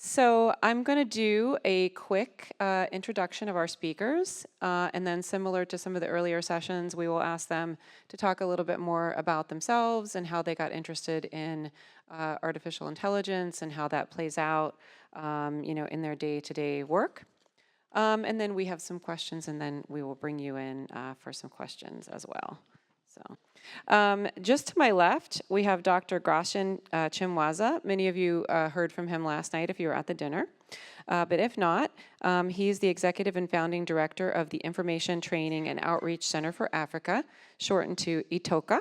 So I'm going to do a quick introduction of our speakers, and then similar to some of the earlier sessions, we will ask them to talk a little bit more about themselves and how they got interested in artificial intelligence and how that plays out, in their day-to-day work. And then we have some questions, and then we will bring you in for some questions as well. Just to my left, we have Dr. Gracian Chimwaza. Many of you heard from him last night if you were at the dinner. But if not, he's the executive and founding director of the Information Training and Outreach Center for Africa, shortened to ITOCA.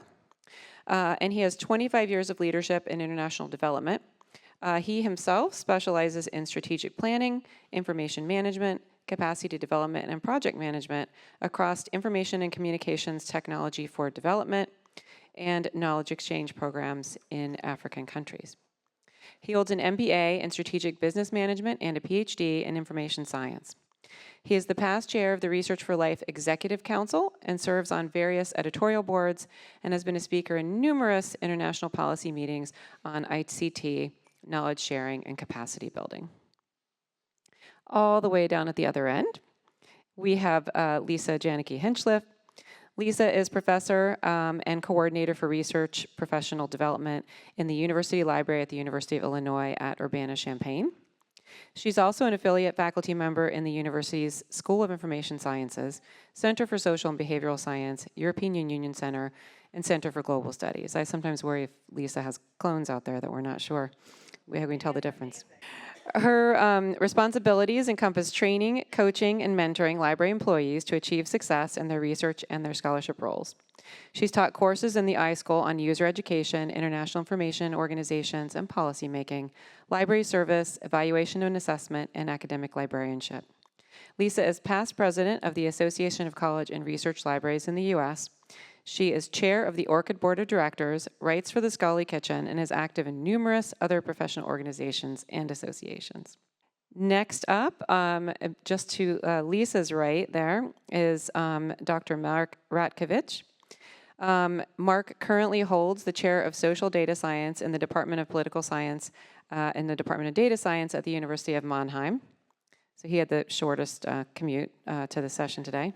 And he has 25 years of leadership in international development. He himself specializes in strategic planning, information management, capacity development, and project management across information and communications technology for development and knowledge exchange programs in African countries. He holds an MBA in strategic business management and a PhD in information science. He is the past chair of the Research for Life Executive Council and serves on various editorial boards and has been a speaker in numerous international policy meetings on ICT, knowledge sharing, and capacity building. All the way down at the other end, we have Lisa Janicki Hinchliff. Lisa is professor and coordinator for research professional development in the University Library at the University of Illinois at Urbana-Champaign. She's also an affiliate faculty member in the university's School of Information Sciences, Center for Social and Behavioral Science, European Union Center, and Center for Global Studies. I sometimes worry if Lisa has clones out there that we're not sure. We can tell the difference. Her responsibilities encompass training, coaching, and mentoring library employees to achieve success in their research and their scholarship roles. She's taught courses in the iSchool on user education, international information organizations, and policymaking, library service, evaluation and assessment, and academic librarianship. Lisa is past president of the Association of College and Research Libraries in the U.S. She is chair of the ORCID Board of Directors, writes for the Scholarly Kitchen, and is active in numerous other professional organizations and associations. Next up, just to Lisa's right there, is Dr. Mark Ratkovich. Mark currently holds the chair of social data science in the Department of Political Science in the Department of Data Science at the University of Mannheim. So he had the shortest commute to the session today.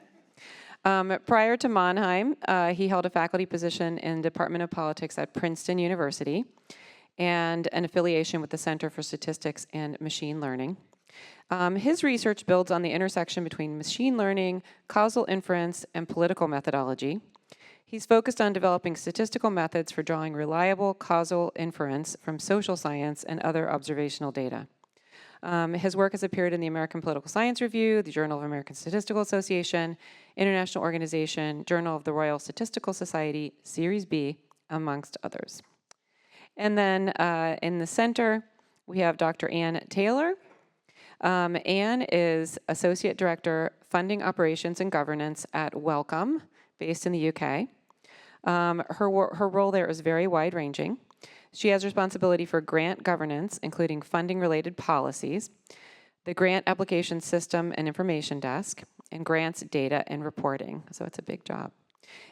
Prior to Mannheim, he held a faculty position in the Department of Politics at Princeton University and an affiliation with the Center for Statistics and Machine Learning. His research builds on the intersection between machine learning, causal inference, and political methodology. He's focused on developing statistical methods for drawing reliable causal inference from social science and other observational data. His work has appeared in the American Political Science Review, the Journal of American Statistical Association, International Organization, Journal of the Royal Statistical Society, Series B, amongst others. And then in the center, we have Dr. Ann Taylor. Ann is Associate Director, Funding Operations and Governance at Wellcome, based in the UK. Her role there is very wide-ranging. She has responsibility for grant governance, including funding-related policies, the grant application system and information desk, and grants data and reporting. So it's a big job.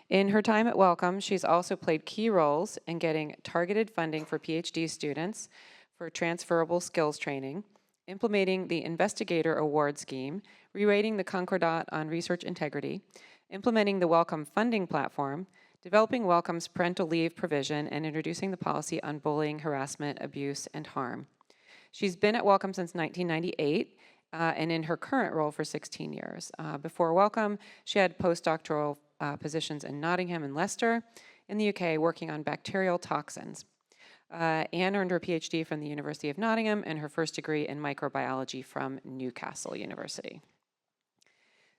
In her time at Wellcome, she's also played key roles in getting targeted funding for PhD students for transferable skills training, implementing the Investigator Award Scheme, rewriting the Concordat on research integrity, implementing the Wellcome funding platform, developing Wellcome's parental leave provision, and introducing the policy on bullying, harassment, abuse, and harm. She's been at Wellcome since 1998 and in her current role for 16 years. Before Wellcome, she had postdoctoral positions in Nottingham and Leicester in the UK working on bacterial toxins. Anne earned her PhD from the University of Nottingham and her first degree in microbiology from Newcastle University.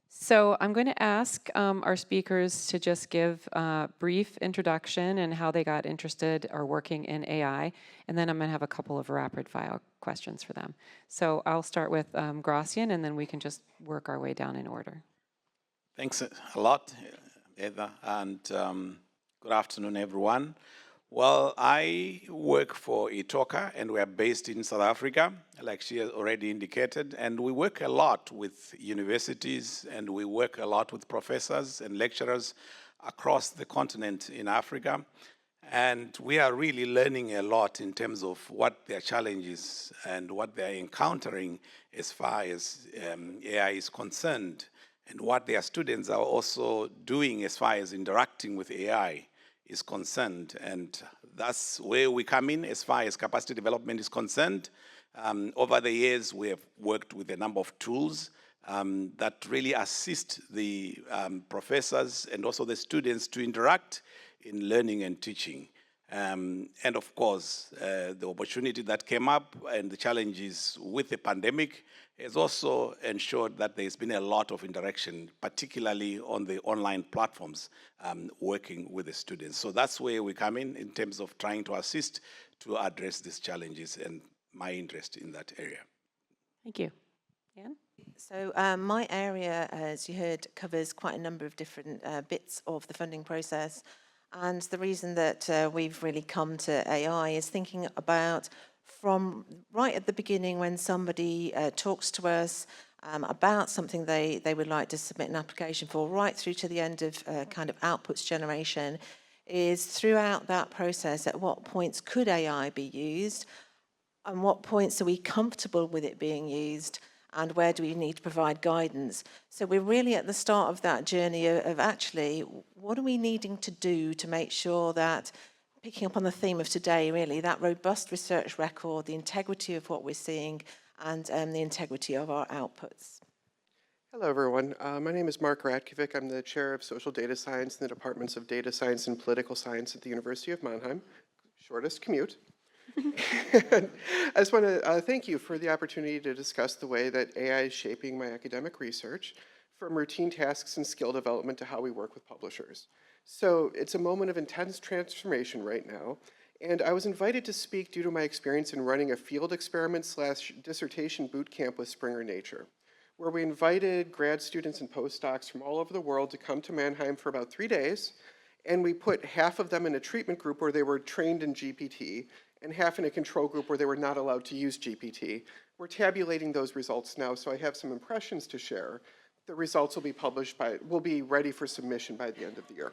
So I'm going to ask our speakers to just give a brief introduction and how they got interested or working in AI, and then I'm going to have a couple of rapid-fire questions for them. So I'll start with Gracian, and then we can just work our way down in order. Thanks a lot, Heather, and good afternoon, everyone. Well, I work for ITOCA, and we're based in South Africa, like she has already indicated, and we work a lot with universities, and we work a lot with professors and lecturers across the continent in Africa. And we are really learning a lot in terms of what their challenges and what they're encountering as far as AI is concerned, and what their students are also doing as far as interacting with AI is concerned. And that's where we come in as far as capacity development is concerned. Over the years, we have worked with a number of tools that really assist the professors and also the students to interact in learning and teaching. And of course, the opportunity that came up and the challenges with the pandemic has also ensured that there's been a lot of interaction, particularly on the online platforms, working with the students. So that's where we come in terms of trying to assist to address these challenges and my interest in that area. Thank you. Anne? So my area, as you heard, covers quite a number of different bits of the funding process. And the reason that we've really come to AI is thinking about from right at the beginning when somebody talks to us about something they would like to submit an application for, right through to the end of kind of outputs generation, is throughout that process, at what points could AI be used, and what points are we comfortable with it being used, and where do we need to provide guidance? So we're really at the start of that journey of actually, what are we needing to do to make sure that, picking up on the theme of today really, that robust research record, the integrity of what we're seeing, and the integrity of our outputs. Hello, everyone. My name is Mark Ratkovic. I'm the chair of social data science in the departments of data science and political science at the University of Mannheim. Shortest commute. And I just want to thank you for the opportunity to discuss the way that AI is shaping my academic research, from routine tasks and skill development to how we work with publishers. So it's a moment of intense transformation right now, and I was invited to speak due to my experience in running a field experiment / dissertation boot camp with Springer Nature, where we invited grad students and postdocs from all over the world to come to Mannheim for about 3 days, and we put half of them in a treatment group where they were trained in GPT, and half in a control group where they were not allowed to use GPT. We're tabulating those results now, so I have some impressions to share. The results will be ready for submission by the end of the year.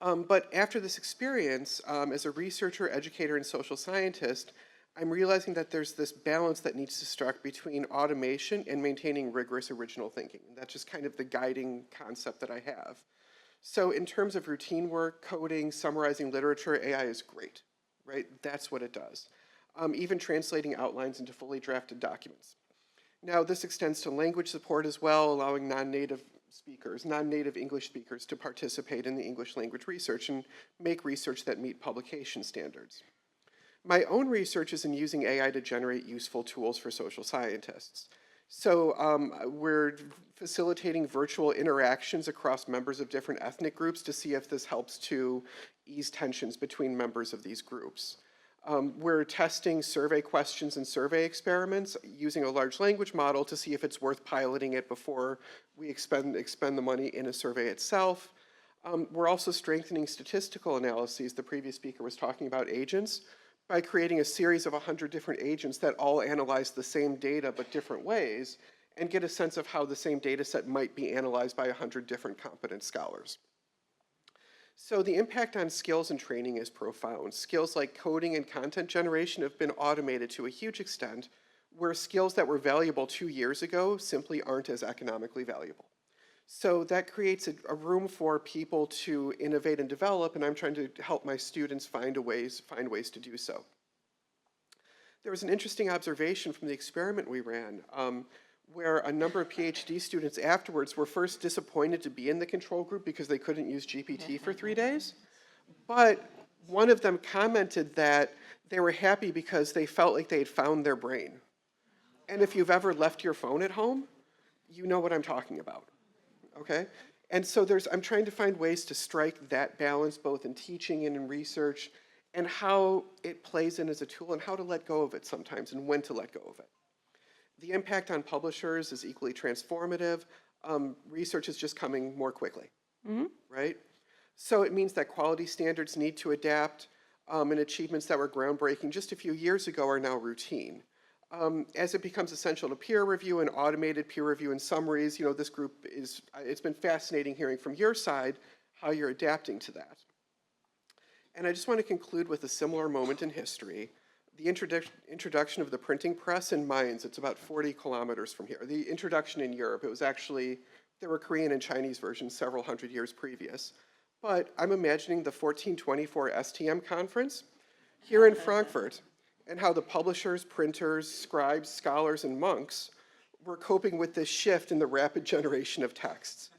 But after this experience, as a researcher, educator, and social scientist, I'm realizing that there's this balance that needs to strike between automation and maintaining rigorous original thinking. That's just kind of the guiding concept that I have. So in terms of routine work, coding, summarizing literature, AI is great. Right? That's what it does. Even translating outlines into fully drafted documents. Now, this extends to language support as well, allowing non-native English speakers to participate in the English language research and make research that meet publication standards. My own research is in using AI to generate useful tools for social scientists. So we're facilitating virtual interactions across members of different ethnic groups to see if this helps to ease tensions between members of these groups. We're testing survey questions and survey experiments using a large language model to see if it's worth piloting it before we expend the money in a survey itself. We're also strengthening statistical analyses. The previous speaker was talking about agents, by creating a series of 100 different agents that all analyze the same data but different ways, and get a sense of how the same data set might be analyzed by 100 different competent scholars. So the impact on skills and training is profound. Skills like coding and content generation have been automated to a huge extent, where skills that were valuable 2 years ago simply aren't as economically valuable. So that creates a room for people to innovate and develop, and I'm trying to help my students find ways to do so. There was an interesting observation from the experiment we ran, where a number of PhD students afterwards were first disappointed to be in the control group because they couldn't use GPT for 3 days. But one of them commented that they were happy because they felt like they had found their brain. And if you've ever left your phone at home, you know what I'm talking about. Okay? And so I'm trying to find ways to strike that balance both in teaching and in research, and how it plays in as a tool and how to let go of it sometimes and when to let go of it. The impact on publishers is equally transformative. Research is just coming more quickly, right? So it means that quality standards need to adapt, and achievements that were groundbreaking just a few years ago are now routine. As it becomes essential to peer review and automated peer review and summaries, this group it's been fascinating hearing from your side how you're adapting to that. And I just want to conclude with a similar moment in history. The introduction of the printing press in Mainz, it's about 40 kilometers from here. The introduction in Europe, it was actually, there were Korean and Chinese versions several hundred years previous. But I'm imagining the 1424 STM conference here in Frankfurt, and how the publishers, printers, scribes, scholars, and monks were coping with this shift in the rapid generation of texts.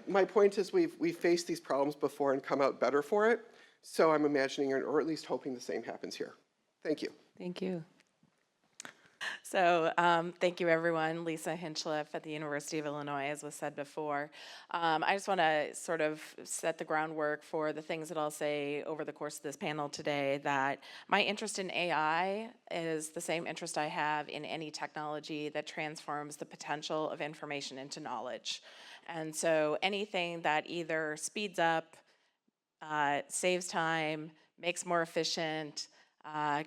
My point is we've faced these problems before and come out better for it, so I'm imagining, or at least hoping, the same happens here. Thank you. Thank you. So thank you, everyone. Lisa Hinchliffe at the University of Illinois, as was said before. I just want to sort of set the groundwork for the things that I'll say over the course of this panel today, that my interest in AI is the same interest I have in any technology that transforms the potential of information into knowledge. And so anything that either speeds up, saves time, makes more efficient,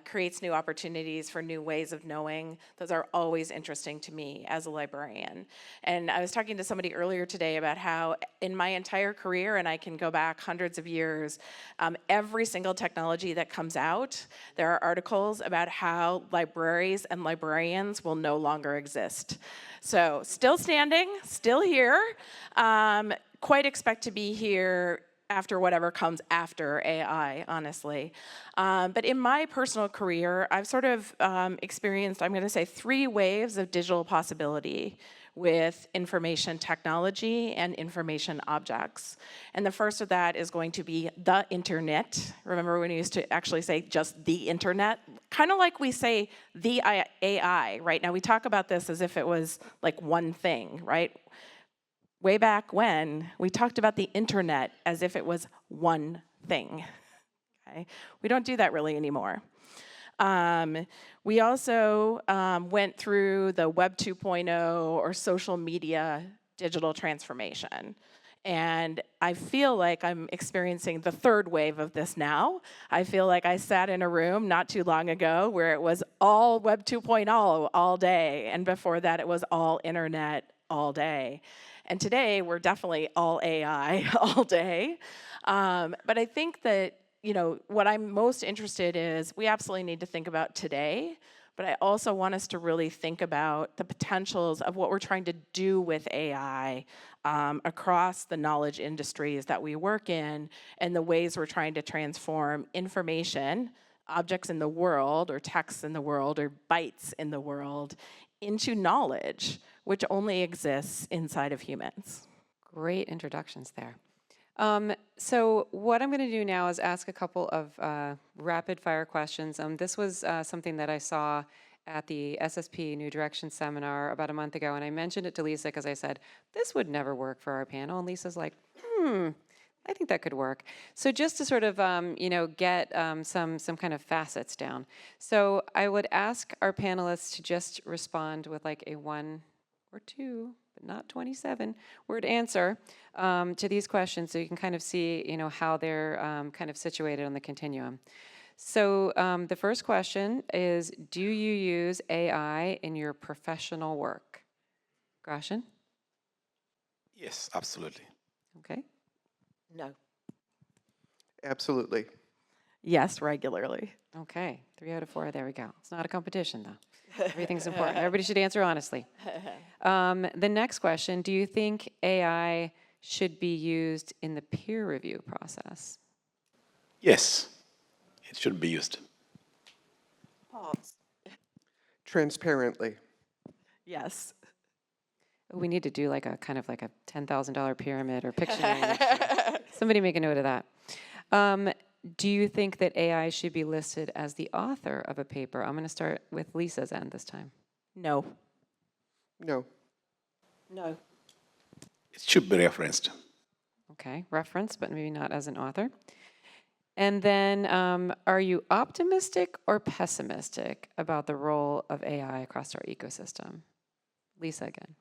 creates new opportunities for new ways of knowing. Those are always interesting to me as a librarian. And I was talking to somebody earlier today about how in my entire career, and I can go back hundreds of years, every single technology that comes out, there are articles about how libraries and librarians will no longer exist. So still standing, still here, quite expect to be here after whatever comes after AI, honestly. But in my personal career, I've sort of experienced, I'm going to say, 3 waves of digital possibility with information technology and information objects. And the first of that is going to be the internet. Remember when we used to actually say just the internet? Kind of like we say the AI, right? Now we talk about this as if it was like one thing, right? Way back when, we talked about the internet as if it was one thing. Okay? We don't do that really anymore. We also went through the Web 2.0 or social media digital transformation. And I feel like I'm experiencing the 3rd wave of this now. I feel like I sat in a room not too long ago where it was all Web 2.0 all day. And before that, it was all internet all day. And today, we're definitely all AI all day. But I think that, you know, what I'm most interested in is we absolutely need to think about today, but I also want us to really think about the potentials of what we're trying to do with AI across the knowledge industries that we work in, and the ways we're trying to transform information, objects in the world, or texts in the world, or bytes in the world, into knowledge, which only exists inside of humans. Great introductions there. So what I'm going to do now is ask a couple of rapid fire questions. This was something that I saw at the SSP New Direction seminar about a month ago, and I mentioned it to Lisa because I said, this would never work for our panel, and Lisa's like, I think that could work. So just to sort of, you know, get some kind of facets down. So I would ask our panelists to just respond with like a 1 or 2, but not 27 word answer to these questions, so you can kind of see, you know, how they're kind of situated on the continuum. So the first question is, do you use AI in your professional work? Grashan? Yes, absolutely. Okay. No. Absolutely. Yes, regularly. Okay, 3 out of 4, there we go. It's not a competition, though. Everything's important. Everybody should answer honestly. The next question, do you think AI should be used in the peer review process? Yes, it should be used. Parts. Transparently. Yes. We need to do like a kind of like a $10,000 pyramid or Pictionary. Somebody make a note of that. Do you think that AI should be listed as the author of a paper? I'm going to start with Lisa's end this time. No. No. No. It should be referenced. Okay, reference, but maybe not as an author. And then, are you optimistic or pessimistic about the role of AI across our ecosystem? Lisa again.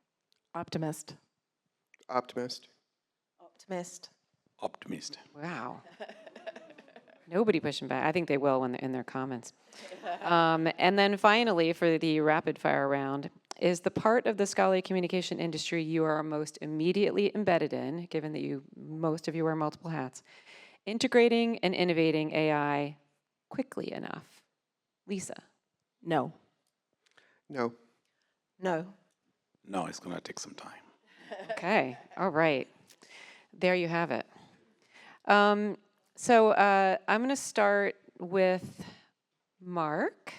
Optimist. Optimist. Optimist. Optimist. Wow. Nobody pushing back. I think they will when they're in their comments. And then finally, for the rapid fire round, is the part of the scholarly communication industry you are most immediately embedded in, given that most of you wear multiple hats, integrating and innovating AI quickly enough? Lisa? No. No. No. No, it's going to take some time. Okay, all right. There you have it. So I'm going to start with Mark.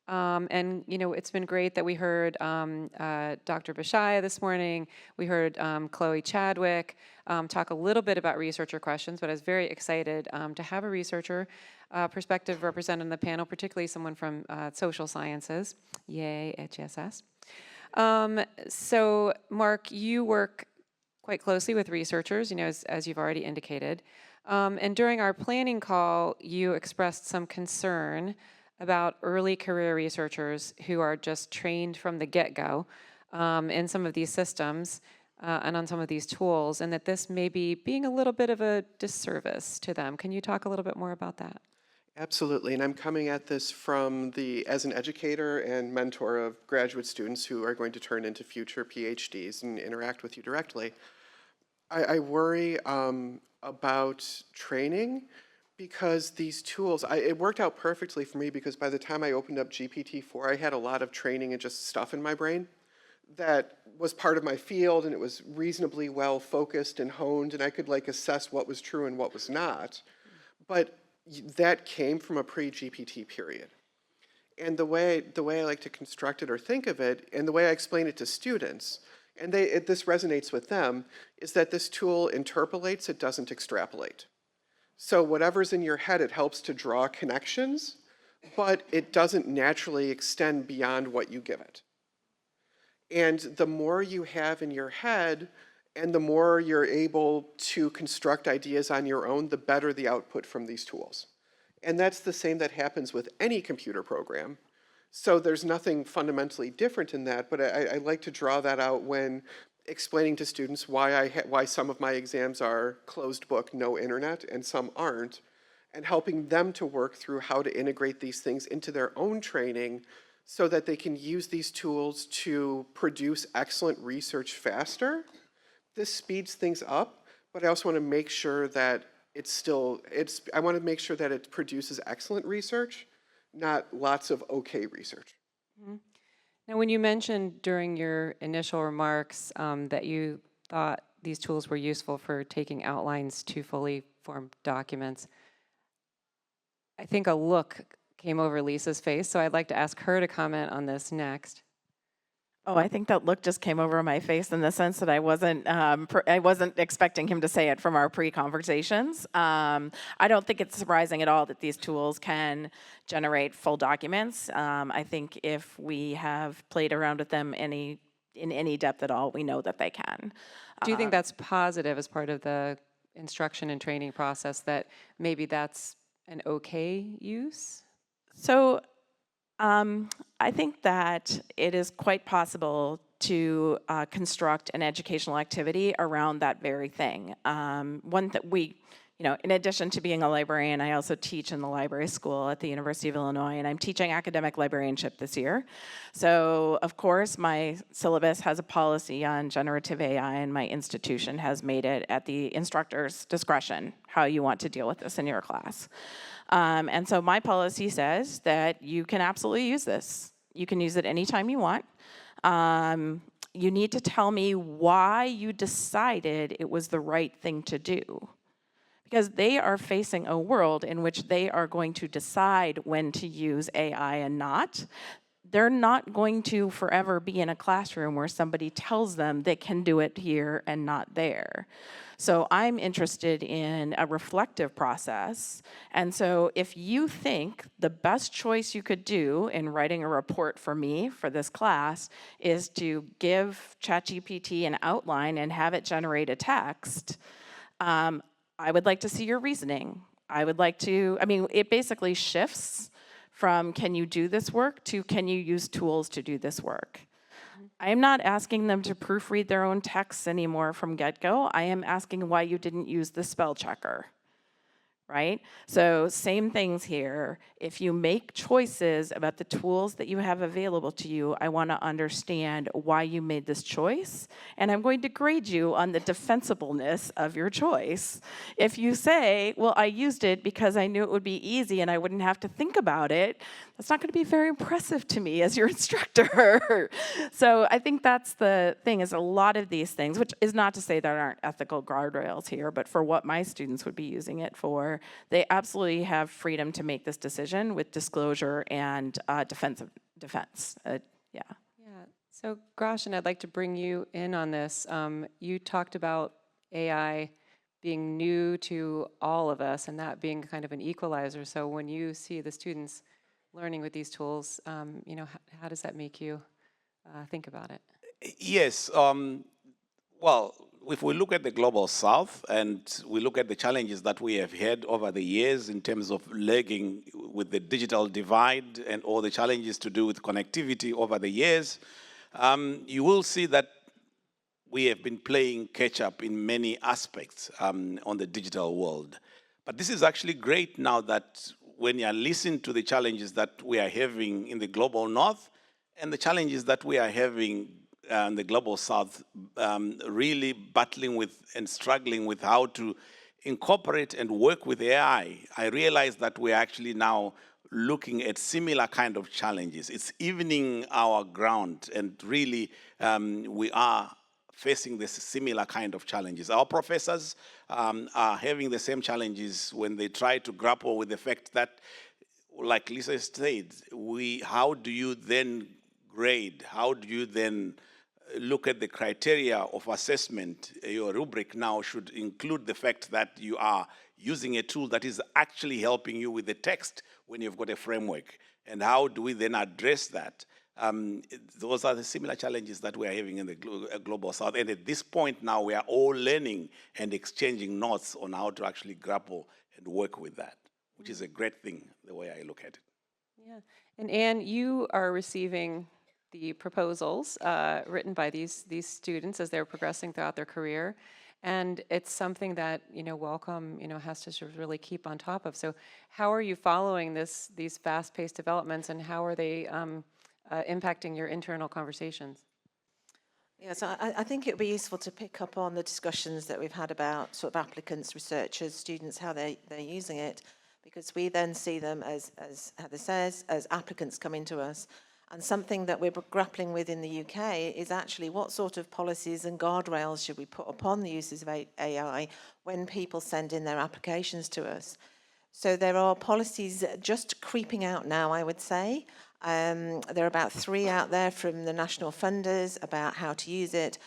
And, you know, it's been great that we heard Dr. Bashaya this morning. We heard Chloe Chadwick talk a little bit about researcher questions, but I was very excited to have a researcher perspective represented on the panel, particularly someone from social sciences. Yay, HSS. So, Mark, you work quite closely with researchers, you know, as you've already indicated. And during our planning call, you expressed some concern about early career researchers who are just trained from the get-go in some of these systems and on some of these tools, and that this may be being a little bit of a disservice to them. Can you talk a little bit more about that? Absolutely, and I'm coming at this from as an educator and mentor of graduate students who are going to turn into future PhDs and interact with you directly. I worry about training because these tools, it worked out perfectly for me because by the time I opened up GPT-4, I had a lot of training and just stuff in my brain that was part of my field, and it was reasonably well focused and honed, and I could like assess what was true and what was not. But that came from a pre-GPT period. And the way I like to construct it or think of it, and the way I explain it to students, and this resonates with them, is that this tool interpolates, it doesn't extrapolate. So whatever's in your head, it helps to draw connections, but it doesn't naturally extend beyond what you give it. And the more you have in your head, and the more you're able to construct ideas on your own, the better the output from these tools. And that's the same that happens with any computer program. So there's nothing fundamentally different in that, but I like to draw that out when explaining to students why some of my exams are closed book, no internet, and some aren't, and helping them to work through how to integrate these things into their own training so that they can use these tools to produce excellent research faster. This speeds things up, but I also want to make sure that I want to make sure that it produces excellent research, not lots of okay research. Mm-hmm. Now, when you mentioned during your initial remarks that you thought these tools were useful for taking outlines to fully formed documents, I think a look came over Lisa's face, so I'd like to ask her to comment on this next. Oh, I think that look just came over my face in the sense that I wasn't expecting him to say it from our pre-conversations. I don't think it's surprising at all that these tools can generate full documents. I think if we have played around with them in any depth at all, we know that they can. Do you think that's positive as part of the instruction and training process, that maybe that's an okay use? So I think that it is quite possible to construct an educational activity around that very thing. One that in addition to being a librarian, I also teach in the library school at the University of Illinois, and I'm teaching academic librarianship this year. So, of course, my syllabus has a policy on generative AI, and my institution has made it at the instructor's discretion how you want to deal with this in your class. And so my policy says that you can absolutely use this. You can use it anytime you want. You need to tell me why you decided it was the right thing to do. Because they are facing a world in which they are going to decide when to use AI and not. They're not going to forever be in a classroom where somebody tells them they can do it here and not there. So I'm interested in a reflective process. And so if you think the best choice you could do in writing a report for me for this class is to give ChatGPT an outline and have it generate a text, I would like to see your reasoning. It basically shifts from can you do this work to can you use tools to do this work. I am not asking them to proofread their own texts anymore from get-go. I am asking why you didn't use the spell checker, right? So same things here. If you make choices about the tools that you have available to you, I want to understand why you made this choice, and I'm going to grade you on the defensibleness of your choice. If you say, well, I used it because I knew it would be easy and I wouldn't have to think about it, that's not going to be very impressive to me as your instructor. So I think that's the thing, is a lot of these things, which is not to say there aren't ethical guardrails here, but for what my students would be using it for, they absolutely have freedom to make this decision with disclosure and defense. Yeah. Yeah. So, Groshen, I'd like to bring you in on this. You talked about AI being new to all of us and that being kind of an equalizer. So when you see the students learning with these tools, how does that make you think about it? Yes. Well, if we look at the global south and we look at the challenges that we have had over the years in terms of lagging with the digital divide and all the challenges to do with connectivity over the years, you will see that we have been playing catch up in many aspects on the digital world. But this is actually great now that when you listen to the challenges that we are having in the global north and the challenges that we are having in the global south, really battling with and struggling with how to incorporate and work with AI, I realize that we're actually now looking at similar kind of challenges. It's evening our ground, and really we are facing this similar kind of challenges. Our professors are having the same challenges when they try to grapple with the fact that, like Lisa said, how do you then grade? How do you then look at the criteria of assessment? Your rubric now should include the fact that you are using a tool that is actually helping you with the text when you've got a framework. And how do we then address that? Those are the similar challenges that we are having in the global south. And at this point now, we are all learning and exchanging notes on how to actually grapple and work with that, which is a great thing, the way I look at it. Yeah. And Anne, you are receiving the proposals written by these students as they're progressing throughout their career. And it's something that, Welcome, has to sort of really keep on top of. So how are you following these fast-paced developments, and how are they impacting your internal conversations? Yeah, so I think it would be useful to pick up on the discussions that we've had about sort of applicants, researchers, students, how they're using it, because we then see them as Heather says, as applicants coming to us. And something that we're grappling with in the UK is actually what sort of policies and guardrails should we put upon the uses of AI when people send in their applications to us. So there are policies just creeping out now, I would say. There are about 3 out there from the national funders about how to use it.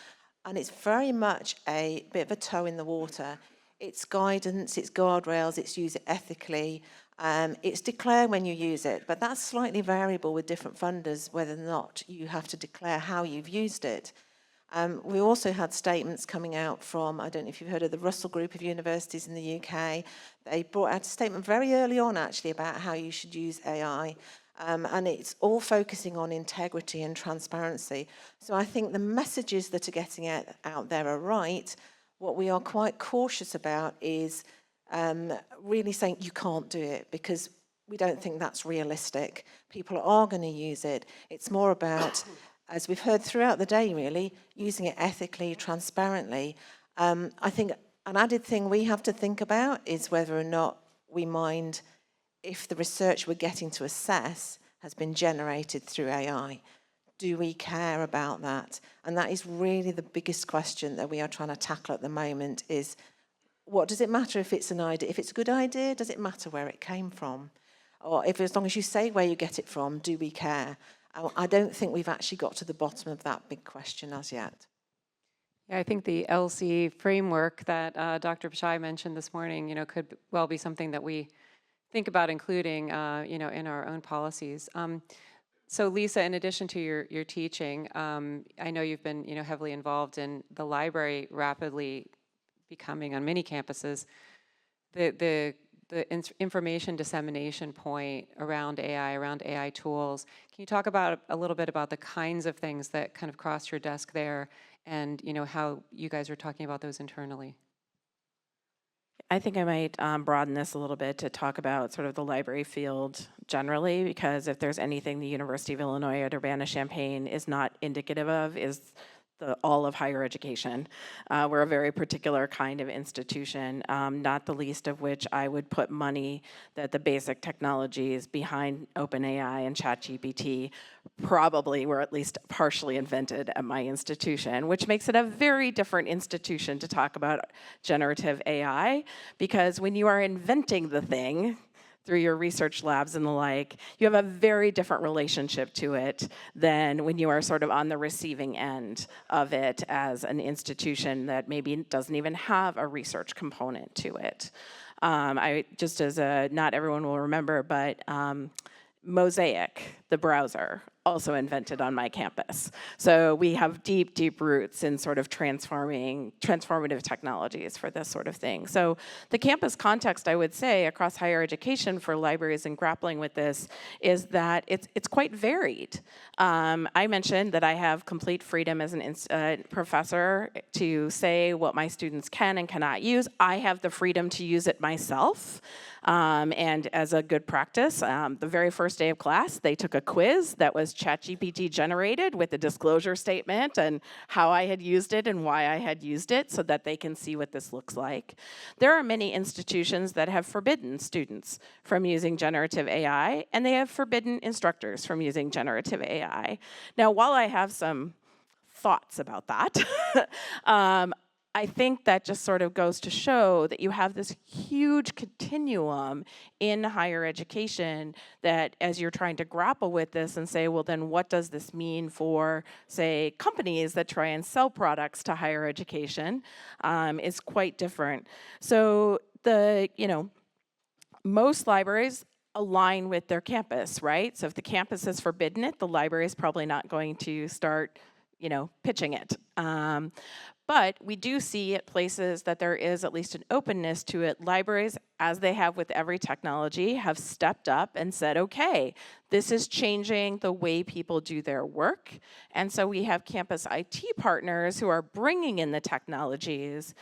And it's very much a bit of a toe in the water. It's guidance, it's guardrails, it's use it ethically. It's declare when you use it, but that's slightly variable with different funders, whether or not you have to declare how you've used it. We also had statements coming out from, I don't know if you've heard of the Russell Group of Universities in the UK. They brought out a statement very early on, actually, about how you should use AI. And it's all focusing on integrity and transparency. So I think the messages that are getting out there are right. What we are quite cautious about is really saying you can't do it, because we don't think that's realistic. People are going to use it. It's more about, as we've heard throughout the day, really, using it ethically, transparently. I think an added thing we have to think about is whether or not we mind if the research we're getting to assess has been generated through AI. Do we care about that? And that is really the biggest question that we are trying to tackle at the moment is, what does it matter if it's an idea? If it's a good idea, does it matter where it came from? Or if, as long as you say where you get it from, do we care? I don't think we've actually got to the bottom of that big question as yet. Yeah, I think the LC framework that Dr. Pichai mentioned this morning, could well be something that we think about including, in our own policies. So Lisa, in addition to your teaching, I know you've been, heavily involved in the library rapidly becoming on many campuses the information dissemination point around AI tools. Can you talk about a little bit about the kinds of things that kind of crossed your desk there, and how you guys are talking about those internally? I think I might broaden this a little bit to talk about sort of the library field generally, because if there's anything the University of Illinois at Urbana-Champaign is not indicative of, is all of higher education. We're a very particular kind of institution, not the least of which I would put money that the basic technologies behind OpenAI and ChatGPT probably were at least partially invented at my institution, which makes it a very different institution to talk about generative AI, because when you are inventing the thing, through your research labs and the like, you have a very different relationship to it than when you are sort of on the receiving end of it as an institution that maybe doesn't even have a research component to it. Just as not everyone will remember, but Mosaic, the browser, also invented on my campus. So we have deep, deep roots in sort of transformative technologies for this sort of thing. So the campus context, I would say, across higher education for libraries and grappling with this is that it's quite varied. I mentioned that I have complete freedom as a professor to say what my students can and cannot use. I have the freedom to use it myself. And as a good practice, the very first day of class, they took a quiz that was ChatGPT generated with a disclosure statement and how I had used it and why I had used it so that they can see what this looks like. There are many institutions that have forbidden students from using generative AI, and they have forbidden instructors from using generative AI. Now, while I have some thoughts about that, I think that just sort of goes to show that you have this huge continuum in higher education that as you're trying to grapple with this and say, well, then what does this mean for, say, companies that try and sell products to higher education is quite different. So most libraries align with their campus, right? So if the campus has forbidden it, the library is probably not going to start pitching it. But we do see at places that there is at least an openness to it. Libraries, as they have with every technology, have stepped up and said, okay, this is changing the way people do their work. And so we have campus IT partners who are bringing in the technologies.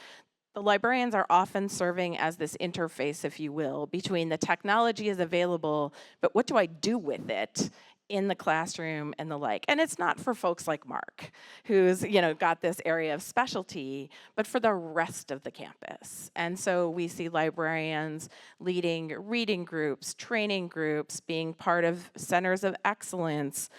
The librarians are often serving as this interface, if you will, between the technology is available, but what do I do with it in the classroom and the like. And it's not for folks like Mark, who's got this area of specialty, but for the rest of the campus. And so we see librarians leading reading groups, training groups, being part of centers of excellence,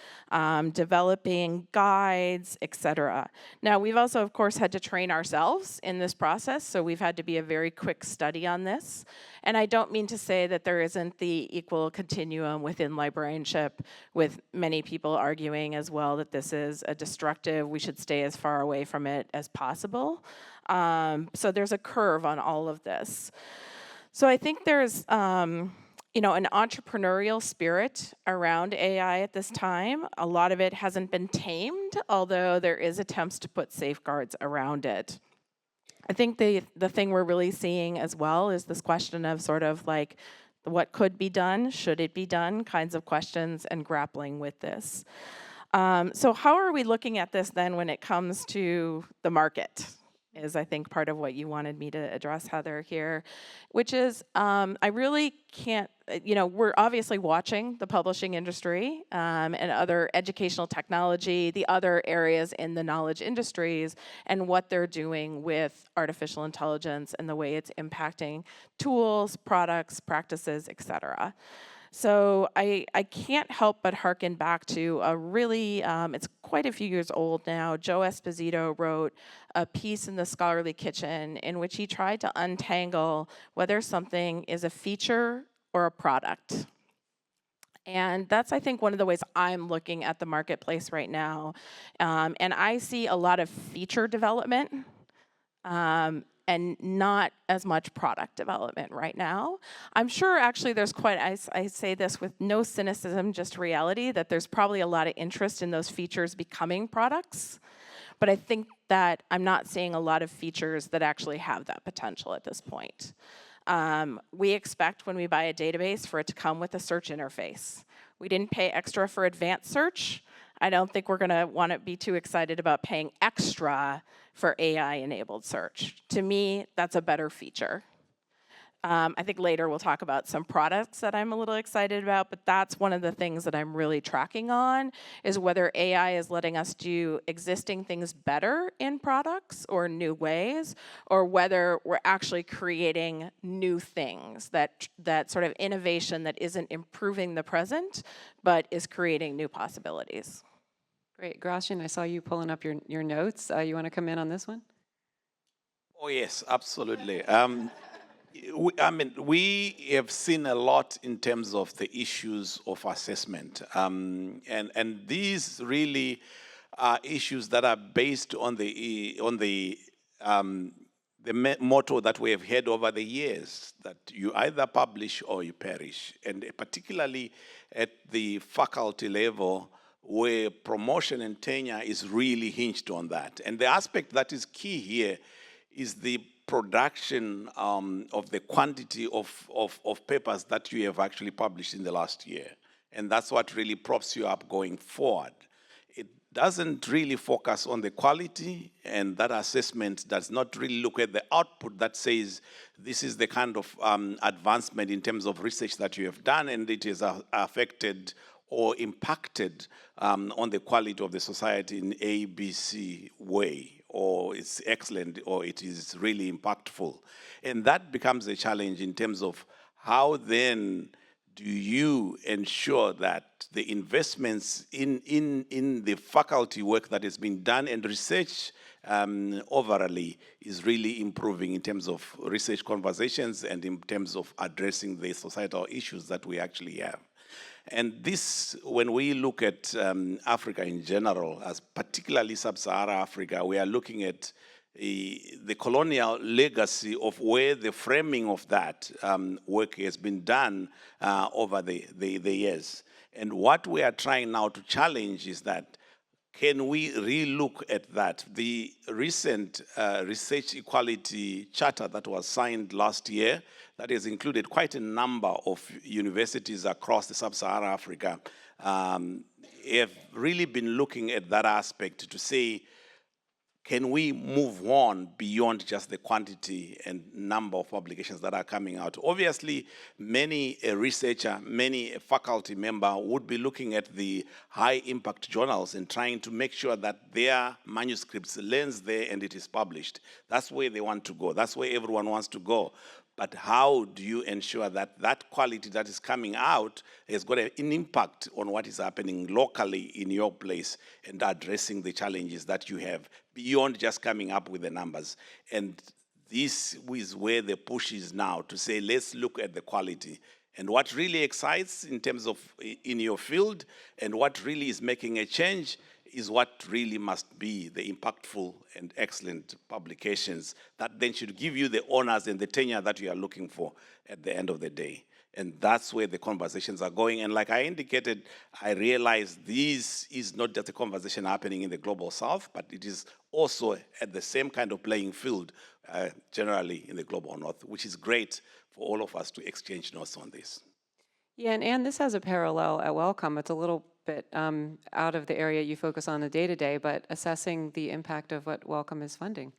developing guides, etc. Now, we've also, of course, had to train ourselves in this process, so we've had to be a very quick study on this. And I don't mean to say that there isn't the equal continuum within librarianship, with many people arguing as well that this is a destructive, we should stay as far away from it as possible. So there's a curve on all of this. So I think there's an entrepreneurial spirit around AI at this time. A lot of it hasn't been tamed, although there is attempts to put safeguards around it. I think the thing we're really seeing as well is this question of sort of like what could be done, should it be done, kinds of questions, and grappling with this. So how are we looking at this then when it comes to the market? Is I think part of what you wanted me to address, Heather, here, which is I really can't, we're obviously watching the publishing industry and other educational technology, the other areas in the knowledge industries, and what they're doing with artificial intelligence and the way it's impacting tools, products, practices, et cetera. So I can't help but hearken back to a really, it's quite a few years old now, Joe Esposito wrote a piece in the Scholarly Kitchen in which he tried to untangle whether something is a feature or a product. And that's, I think, one of the ways I'm looking at the marketplace right now. And I see a lot of feature development. And not as much product development right now. I'm sure actually there's I say this with no cynicism, just reality, that there's probably a lot of interest in those features becoming products. But I think that I'm not seeing a lot of features that actually have that potential at this point. We expect when we buy a database for it to come with a search interface. We didn't pay extra for advanced search. I don't think we're gonna wanna be too excited about paying extra for AI-enabled search. To me, that's a better feature. I think later we'll talk about some products that I'm a little excited about, but that's one of the things that I'm really tracking on, is whether AI is letting us do existing things better in products or new ways, or whether we're actually creating new things, that sort of innovation that isn't improving the present, but is creating new possibilities. Great. Gracian, I saw you pulling up your notes. You want to come in on this one? Oh, yes, absolutely. We have seen a lot in terms of the issues of assessment. And these really are issues that are based on the motto that we have had over the years, that you either publish or you perish. And particularly at the faculty level, where promotion and tenure is really hinged on that. And the aspect that is key here is the production of the quantity of papers that you have actually published in the last year. And that's what really props you up going forward. It doesn't really focus on the quality, and that assessment does not really look at the output that says this is the kind of advancement in terms of research that you have done, and it is affected or impacted on the quality of the society in A, B, C way, or it's excellent, or it is really impactful. And that becomes a challenge in terms of how then do you ensure that the investments in the faculty work that has been done and research overall is really improving in terms of research conversations and in terms of addressing the societal issues that we actually have. And this, when we look at Africa in general, as particularly Sub-Saharan Africa, we are looking at the colonial legacy of where the framing of that work has been done over the years. And what we are trying now to challenge is that, can we re-look at that? The recent Research Equality Charter that was signed last year, that has included quite a number of universities across the Sub-Saharan Africa, have really been looking at that aspect to say, can we move on beyond just the quantity and number of publications that are coming out? Obviously, many researcher, many faculty member would be looking at the high impact journals and trying to make sure that their manuscripts lands there and it is published. That's where they want to go. That's where everyone wants to go. But how do you ensure that that quality that is coming out has got an impact on what is happening locally in your place and addressing the challenges that you have beyond just coming up with the numbers? And this is where the push is now, to say, let's look at the quality. And what really excites in terms of in your field and what really is making a change is what really must be the impactful and excellent publications that then should give you the honors and the tenure that you are looking for at the end of the day. And that's where the conversations are going. And like I indicated, I realize this is not just a conversation happening in the Global South, but it is also at the same kind of playing field generally in the Global North, which is great for all of us to exchange notes on this. Yeah, and this has a parallel at Wellcome. It's a little bit out of the area you focus on the day-to-day, but assessing the impact of what Wellcome is funding.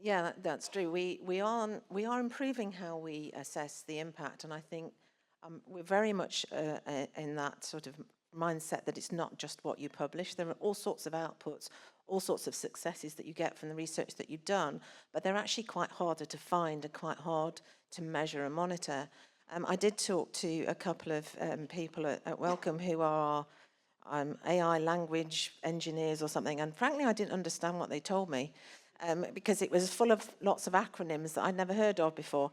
Yeah, that's true. We are improving how we assess the impact, and I think we're very much in that sort of mindset that it's not just what you publish. There are all sorts of outputs, all sorts of successes that you get from the research that you've done, but they're actually quite harder to find and quite hard to measure and monitor. I did talk to a couple of people at Wellcome who are AI language engineers or something, and frankly, I didn't understand what they told me because it was full of lots of acronyms that I'd never heard of before.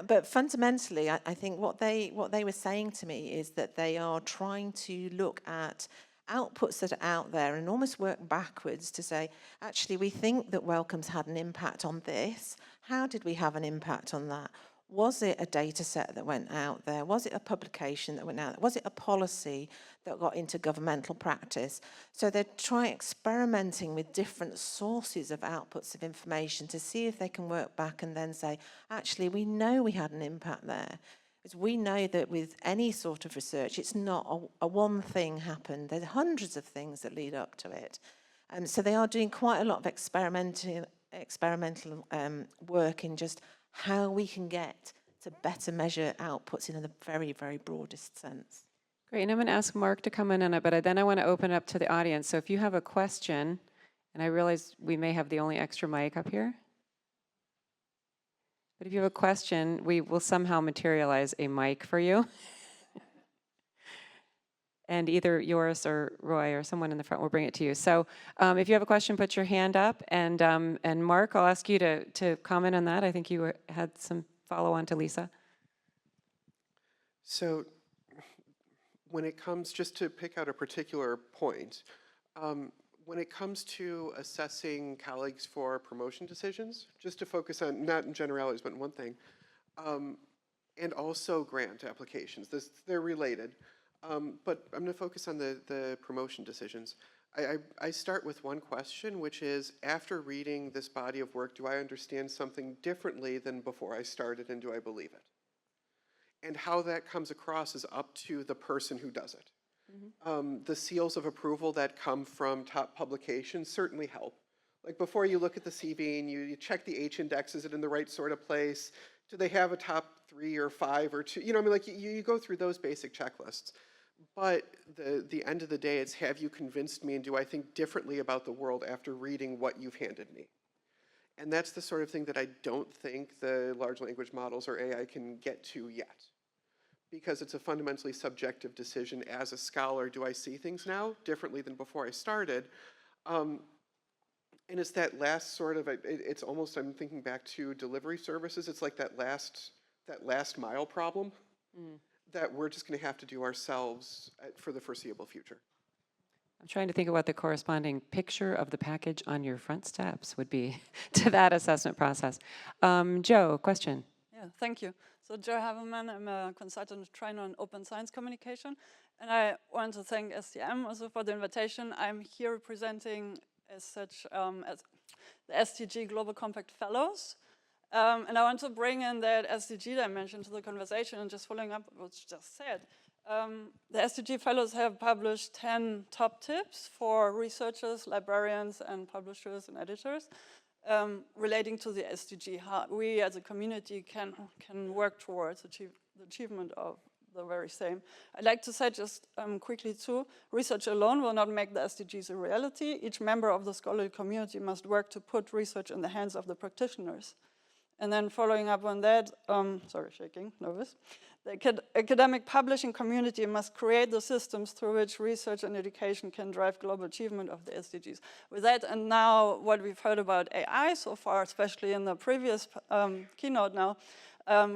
But fundamentally, I think what they were saying to me is that they are trying to look at outputs that are out there and almost work backwards to say, actually, we think that Wellcome's had an impact on this. How did we have an impact on that? Was it a data set that went out there? Was it a publication that went out there? Was it a policy that got into governmental practice? So they're experimenting with different sources of outputs of information to see if they can work back and then say, actually, we know we had an impact there. Because we know that with any sort of research, it's not a one thing happened. There's hundreds of things that lead up to it. So they are doing quite a lot of experimental work in just how we can get to better measure outputs in a very, very broadest sense. Great, and I'm going to ask Mark to come in on it, but then I want to open it up to the audience. So if you have a question, and I realize we may have the only extra mic up here, but if you have a question, we will somehow materialize a mic for you. And either Joris or Roy or someone in the front will bring it to you. So if you have a question, put your hand up. And Mark, I'll ask you to comment on that. I think you had some follow-on to Lisa. So when it comes, just to pick out a particular point, when it comes to assessing colleagues for promotion decisions, just to focus on, not in generalities, but in one thing, and also grant applications, they're related. But I'm going to focus on the promotion decisions. I start with one question, which is, after reading this body of work, do I understand something differently than before I started, and do I believe it? And how that comes across is up to the person who does it. Mm-hmm. The seals of approval that come from top publications certainly help. Like before you look at the CV and you check the H index, is it in the right sort of place? Do they have a top 3 or 5 or 2? You know, I mean, like you go through those basic checklists. But the end of the day, it's, have you convinced me, and do I think differently about the world after reading what you've handed me? And that's the sort of thing that I don't think the large language models or AI can get to yet. Because it's a fundamentally subjective decision as a scholar. Do I see things now differently than before I started? And it's that last sort of, it's almost, I'm thinking back to delivery services. It's like that last mile problem. That we're just going to have to do ourselves for the foreseeable future. I'm trying to think of what the corresponding picture of the package on your front steps would be to that assessment process. Joe, question? Yeah, thank you. So Joe Haverman, I'm a consultant trainer on open science communication, and I want to thank STM also for the invitation. I'm here representing as such as the SDG Global Compact Fellows. And I want to bring in that SDG dimension to the conversation, and just following up what you just said. The SDG Fellows have published 10 top tips for researchers, librarians, and publishers and editors relating to the SDG, how we as a community can work towards the achievement of the very same. I'd like to say just quickly too, research alone will not make the SDGs a reality. Each member of the scholarly community must work to put research in the hands of the practitioners. And then following up on that, sorry, shaking, nervous. The academic publishing community must create the systems through which research and education can drive global achievement of the SDGs. With that, and now what we've heard about AI so far, especially in the previous keynote now,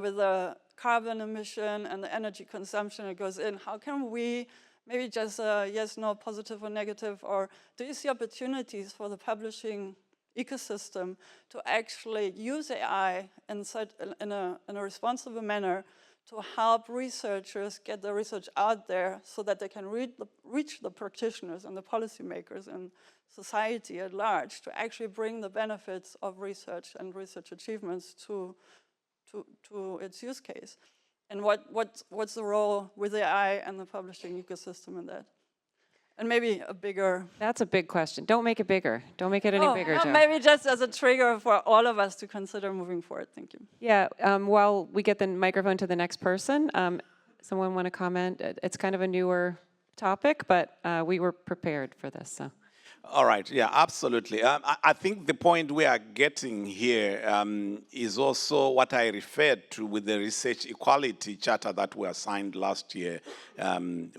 with the carbon emission and the energy consumption that goes in, how can we, maybe just yes, no, positive or negative, or do you see opportunities for the publishing ecosystem to actually use AI in a responsible manner to help researchers get the research out there so that they can reach the practitioners and the policymakers and society at large to actually bring the benefits of research and research achievements to its use case? And what's the role with AI and the publishing ecosystem in that? And maybe a bigger... That's a big question. Don't make it bigger. Don't make it any bigger, Joe. Maybe just as a trigger for all of us to consider moving forward. Thank you. Yeah, while we get the microphone to the next person, someone want to comment? It's kind of a newer topic, but we were prepared for this, so. All right, yeah, absolutely. I think the point we are getting here is also what I referred to with the Research Equality Charter that we signed last year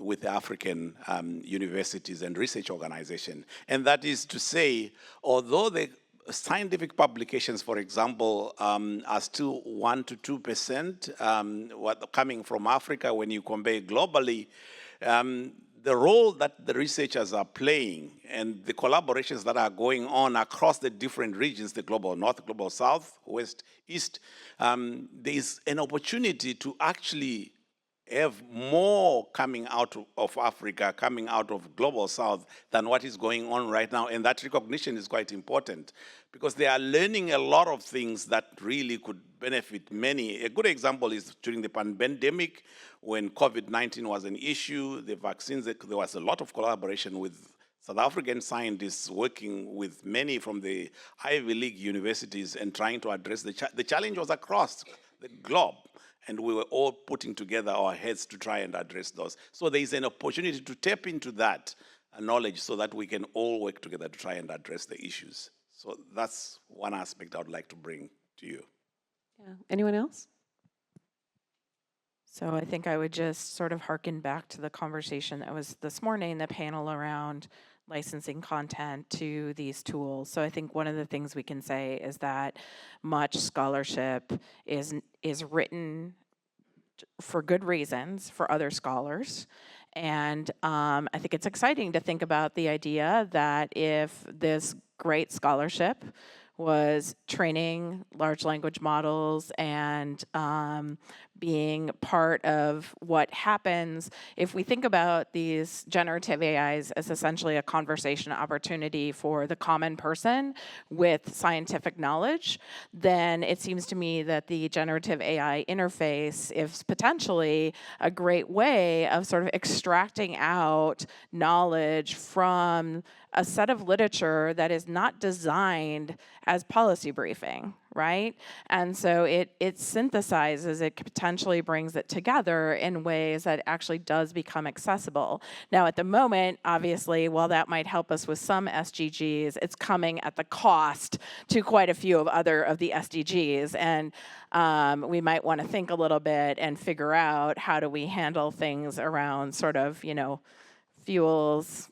with the African universities and research organization. And that is to say, although the scientific publications, for example, are still 1 to 2% coming from Africa when you compare globally, the role that the researchers are playing and the collaborations that are going on across the different regions, the global north, global south, west, east, there is an opportunity to actually have more coming out of Africa, coming out of global south than what is going on right now. And that recognition is quite important because they are learning a lot of things that really could benefit many. A good example is during the pandemic, when COVID-19 was an issue, the vaccines, there was a lot of collaboration with South African scientists working with many from the Ivy League universities and trying to address the challenge was across the globe. And we were all putting together our heads to try and address those. So there is an opportunity to tap into that knowledge so that we can all work together to try and address the issues. So that's one aspect I would like to bring to you. Yeah. Anyone else? So I think I would just sort of harken back to the conversation that was this morning, the panel around licensing content to these tools. So I think one of the things we can say is that much scholarship is written for good reasons for other scholars. And I think it's exciting to think about the idea that if this great scholarship was training large language models and being part of what happens if we think about these generative AIs as essentially a conversation opportunity for the common person with scientific knowledge, then it seems to me that the generative AI interface is potentially a great way of sort of extracting out knowledge from a set of literature that is not designed as policy briefing, right? And so it synthesizes, it potentially brings it together in ways that actually does become accessible. Now, at the moment, obviously, while that might help us with some SDGs, it's coming at the cost to quite a few of the SDGs. And we might want to think a little bit and figure out how do we handle things around sort of, fuels,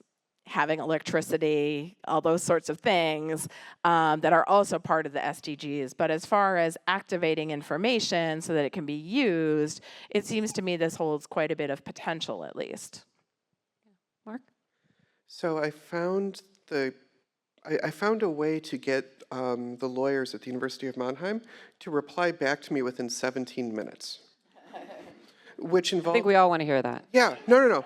having electricity, all those sorts of things that are also part of the SDGs. But as far as activating information so that it can be used, it seems to me this holds quite a bit of potential, at least. Mark? So I found I found a way to get the lawyers at the University of Mannheim to reply back to me within 17 minutes, which I involved... think we all want to hear that. Yeah, no.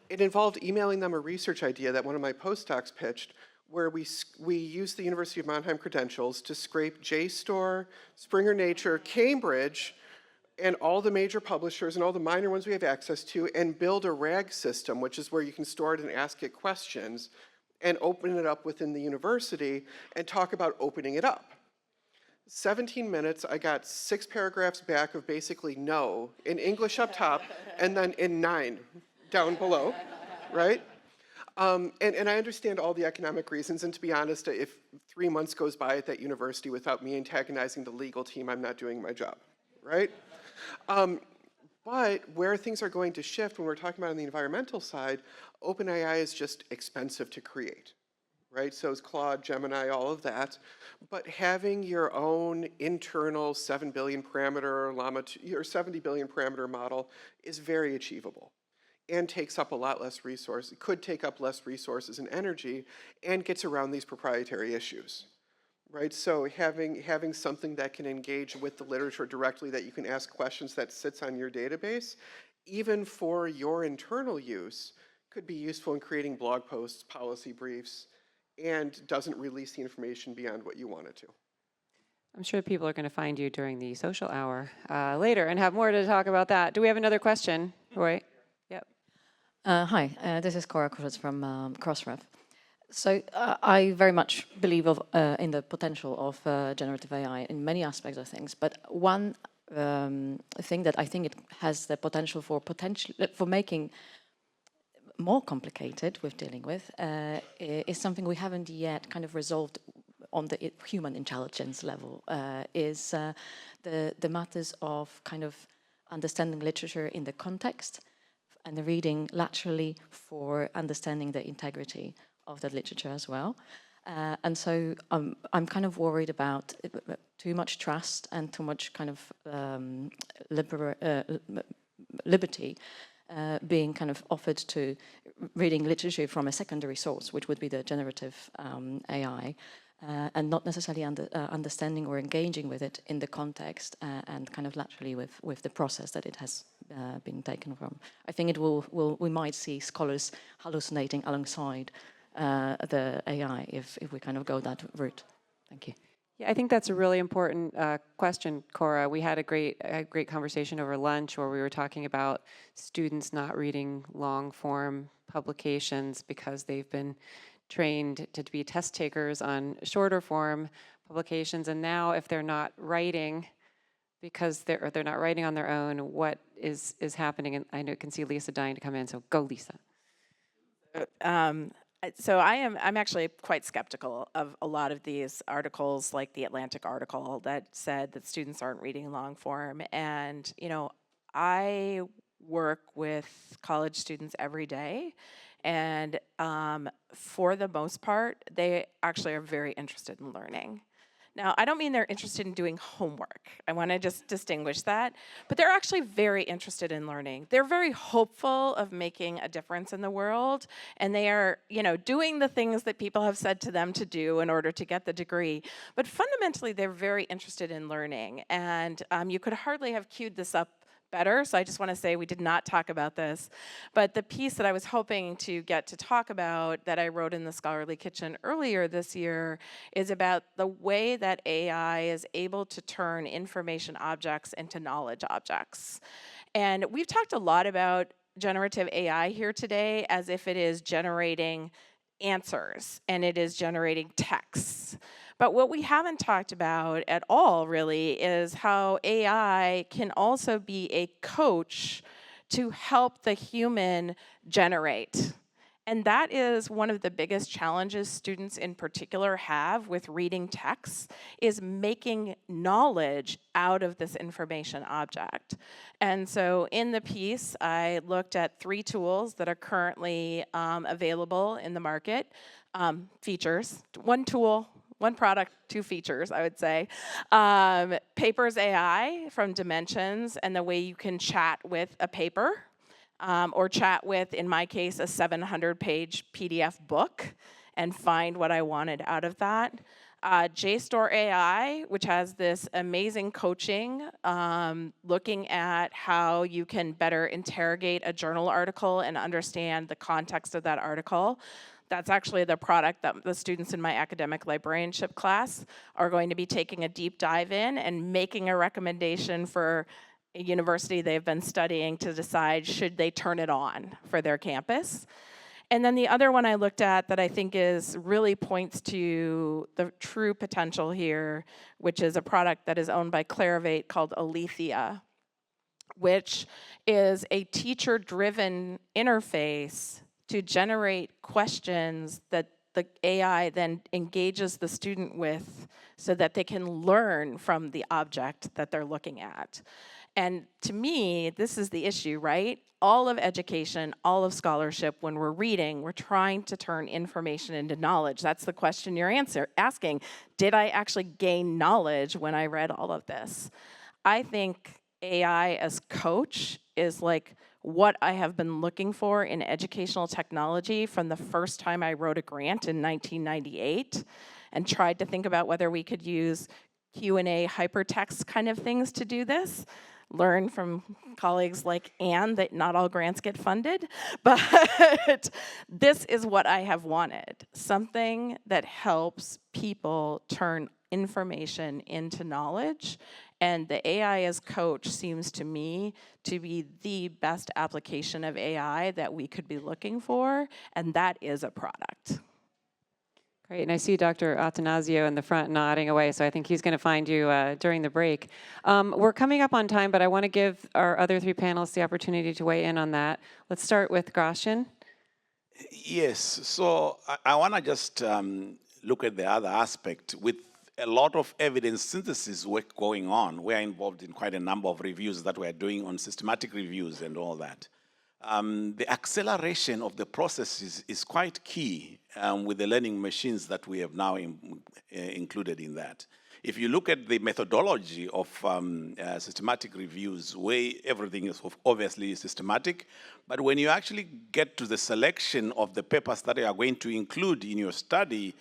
It involved emailing them a research idea that one of my postdocs pitched, where we used the University of Mannheim credentials to scrape JSTOR, Springer Nature, Cambridge, and all the major publishers and all the minor ones we have access to, and build a RAG system, which is where you can store it and ask it questions, and open it up within the university and talk about opening it up. 17 minutes, I got 6 paragraphs back of basically no, in English up top, and then in 9 down below, right? And I understand all the economic reasons, and to be honest, if 3 months goes by at that university without me antagonizing the legal team, I'm not doing my job, right? But where things are going to shift when we're talking about on the environmental side, OpenAI is just expensive to create, right? So is Claude, Gemini, all of that. But having your own internal 7 billion parameter Llama 2, or 70 billion parameter model is very achievable and takes up a lot less resources, could take up less resources and energy, and gets around these proprietary issues, right? So having something that can engage with the literature directly, that you can ask questions, that sits on your database, even for your internal use, could be useful in creating blog posts, policy briefs, and doesn't release the information beyond what you want it to. I'm sure people are going to find you during the social hour later and have more to talk about that. Do we have another question, Roy? Yep. Hi, this is Cora Cruz from Crossref. So I very much believe in the potential of generative AI in many aspects of things, but one thing that I think it has the potential for making more complicated with dealing with is something we haven't yet kind of resolved on the human intelligence level, is the matters of kind of understanding literature in the context and the reading laterally for understanding the integrity of that literature as well. And so I'm kind of worried about too much trust and too much kind of liberty being kind of offered to reading literature from a secondary source, which would be the generative AI, and not necessarily understanding or engaging with it in the context and kind of laterally with the process that it has been taken from. I think we might see scholars hallucinating alongside the AI if we kind of go that route. Thank you. Yeah, I think that's a really important question, Cora. We had a great conversation over lunch where we were talking about students not reading long-form publications because they've been trained to be test takers on shorter form publications, and now if they're not writing because they're not writing on their own, what is happening? And I know I can see Lisa dying to come in, so go, Lisa. So I'm actually quite skeptical of a lot of these articles, like the Atlantic article that said that students aren't reading long form. And, you know, I work with college students every day, and for the most part, they actually are very interested in learning. Now, I don't mean they're interested in doing homework. I want to just distinguish that. But they're actually very interested in learning. They're very hopeful of making a difference in the world. And they are, you know, doing the things that people have said to them to do in order to get the degree. But fundamentally, they're very interested in learning. And you could hardly have queued this up better. So I just want to say we did not talk about this. But the piece that I was hoping to get to talk about that I wrote in the Scholarly Kitchen earlier this year is about the way that AI is able to turn information objects into knowledge objects. And we've talked a lot about generative AI here today as if it is generating answers and it is generating texts. But what we haven't talked about at all really is how AI can also be a coach to help the human generate. And that is one of the biggest challenges students in particular have with reading texts, is making knowledge out of this information object. And so in the piece, I looked at 3 tools that are currently available in the market. Features, 1 tool, 1 product, 2 features, I would say. Papers AI from Dimensions, and the way you can chat with a paper. Or chat with, in my case, a 700-page PDF book and find what I wanted out of that. JSTOR AI, which has this amazing coaching, looking at how you can better interrogate a journal article and understand the context of that article. That's actually the product that the students in my academic librarianship class are going to be taking a deep dive in and making a recommendation for a university they've been studying to decide should they turn it on for their campus. And then the other one I looked at that I think is really points to the true potential here, which is a product that is owned by Clarivate called Alethea, which is a teacher-driven interface to generate questions that the AI then engages the student with so that they can learn from the object that they're looking at. And to me, this is the issue, right? All of education, all of scholarship, when we're reading, we're trying to turn information into knowledge. That's the question you're asking. Did I actually gain knowledge when I read all of this? I think AI as coach is like what I have been looking for in educational technology from the first time I wrote a grant in 1998 and tried to think about whether we could use Q&A hypertext kind of things to do this. Learn from colleagues like Anne that not all grants get funded, but this is what I have wanted, something that helps people turn information into knowledge, and the AI as coach seems to me to be the best application of AI that we could be looking for, and that is a product. Great, and I see Dr. Atanasio in the front nodding away, so I think he's going to find you during the break. We're coming up on time, but I want to give our other 3 panelists the opportunity to weigh in on that. Let's start with Grosjean. Yes, so I want to just look at the other aspect. With a lot of evidence synthesis work going on, we're involved in quite a number of reviews that we're doing on systematic reviews and all that. The acceleration of the process is quite key with the learning machines that we have now included in that. If you look at the methodology of systematic reviews, where everything is obviously systematic, but when you actually get to the selection of the papers that you are going to include in your study,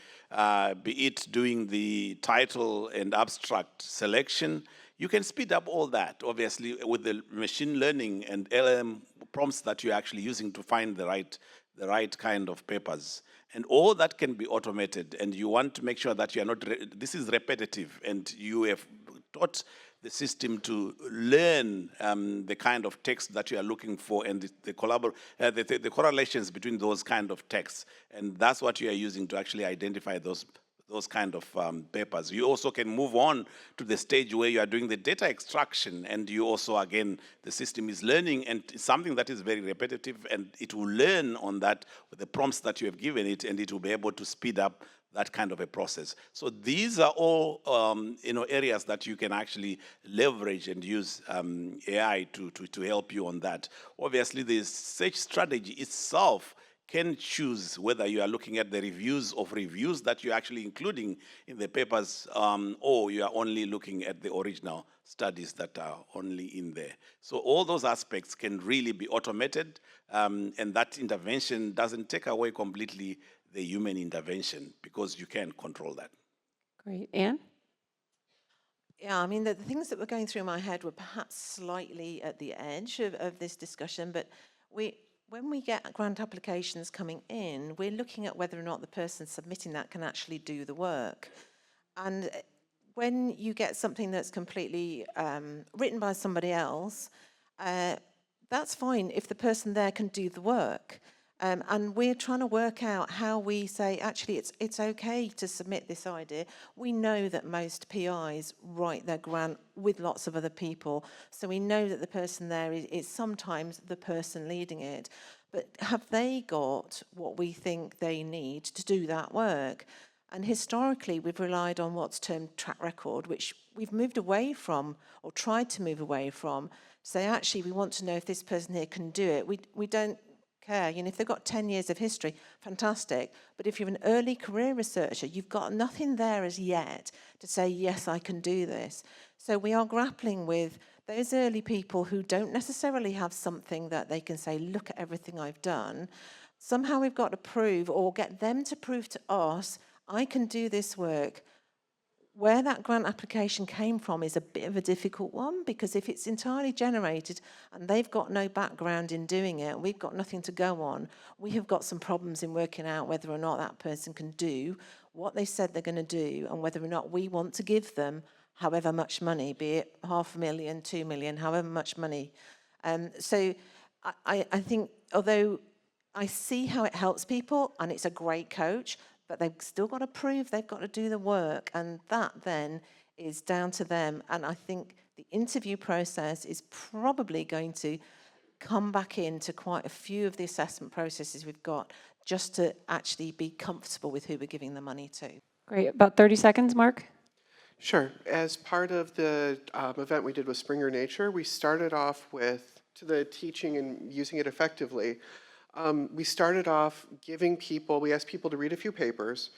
be it doing the title and abstract selection, you can speed up all that, obviously, with the machine learning and LLM prompts that you're actually using to find the right kind of papers. And all that can be automated, and you want to make sure that you are not, this is repetitive, and you have taught the system to learn the kind of text that you are looking for and the correlations between those kind of texts. And that's what you are using to actually identify those those kind of papers. You also can move on to the stage where you are doing the data extraction, and you also, again, the system is learning, and it's something that is very repetitive, and it will learn on that with the prompts that you have given it, and it will be able to speed up that kind of a process. So these are all areas that you can actually leverage and use AI to help you on that. Obviously, the search strategy itself can choose whether you are looking at the reviews of reviews that you're actually including in the papers, or you are only looking at the original studies that are only in there. So all those aspects can really be automated, and that intervention doesn't take away completely the human intervention, because you can control that. Great. Anne? Yeah, I mean, the things that were going through my head were perhaps slightly at the edge of this discussion, but when we get grant applications coming in, we're looking at whether or not the person submitting that can actually do the work. And when you get something that's completely written by somebody else, that's fine if the person there can do the work. And we're trying to work out how we say, actually, it's okay to submit this idea. We know that most PIs write their grant with lots of other people, so we know that the person there is sometimes the person leading it. But have they got what we think they need to do that work? And historically, we've relied on what's termed track record, which we've moved away from, or tried to move away from. Say, actually, we want to know if this person here can do it. We don't care. You know, if they've got 10 years of history, fantastic. But if you're an early career researcher, you've got nothing there as yet to say, yes, I can do this. So we are grappling with those early people who don't necessarily have something that they can say, look at everything I've done. Somehow we've got to prove, or get them to prove to us, I can do this work. Where that grant application came from is a bit of a difficult one, because if it's entirely generated and they've got no background in doing it, we've got nothing to go on, we have got some problems in working out whether or not that person can do what they said they're going to do, and whether or not we want to give them however much money, be it 500,000, 2 million, however much money. So I think, although I see how it helps people and it's a great coach, but they've still got to prove they've got to do the work, and that then is down to them. And I think the interview process is probably going to come back into quite a few of the assessment processes we've got, just to actually be comfortable with who we're giving the money to. Great. About 30 seconds, Mark? Sure. As part of the event we did with Springer Nature, we started off with, to the teaching and using it effectively, we started off giving people, we asked people to read a few papers,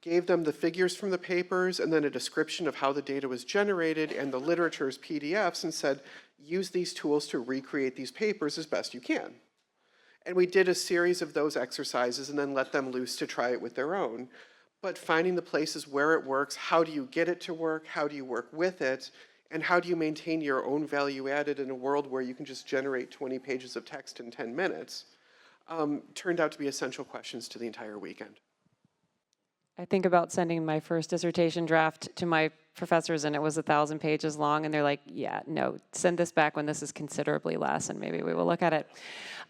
gave them the figures from the papers and then a description of how the data was generated and the literature's PDFs, and said, use these tools to recreate these papers as best you can. And we did a series of those exercises and then let them loose to try it with their own. But finding the places where it works, how do you get it to work, how do you work with it, and how do you maintain your own value added in a world where you can just generate 20 pages of text in 10 minutes, turned out to be essential questions to the entire weekend. I think about sending my first dissertation draft to my professors, and it was 1,000 pages long, and they're like, yeah, no, send this back when this is considerably less, and maybe we will look at it.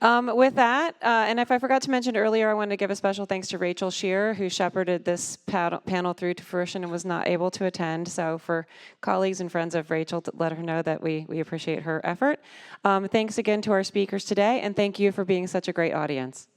With that, and if I forgot to mention earlier, I wanted to give a special thanks to Rachel Shearer, who shepherded this panel through to fruition and was not able to attend. So for colleagues and friends of Rachel, to let her know that we appreciate her effort. Thanks again to our speakers today, and thank you for being such a great audience.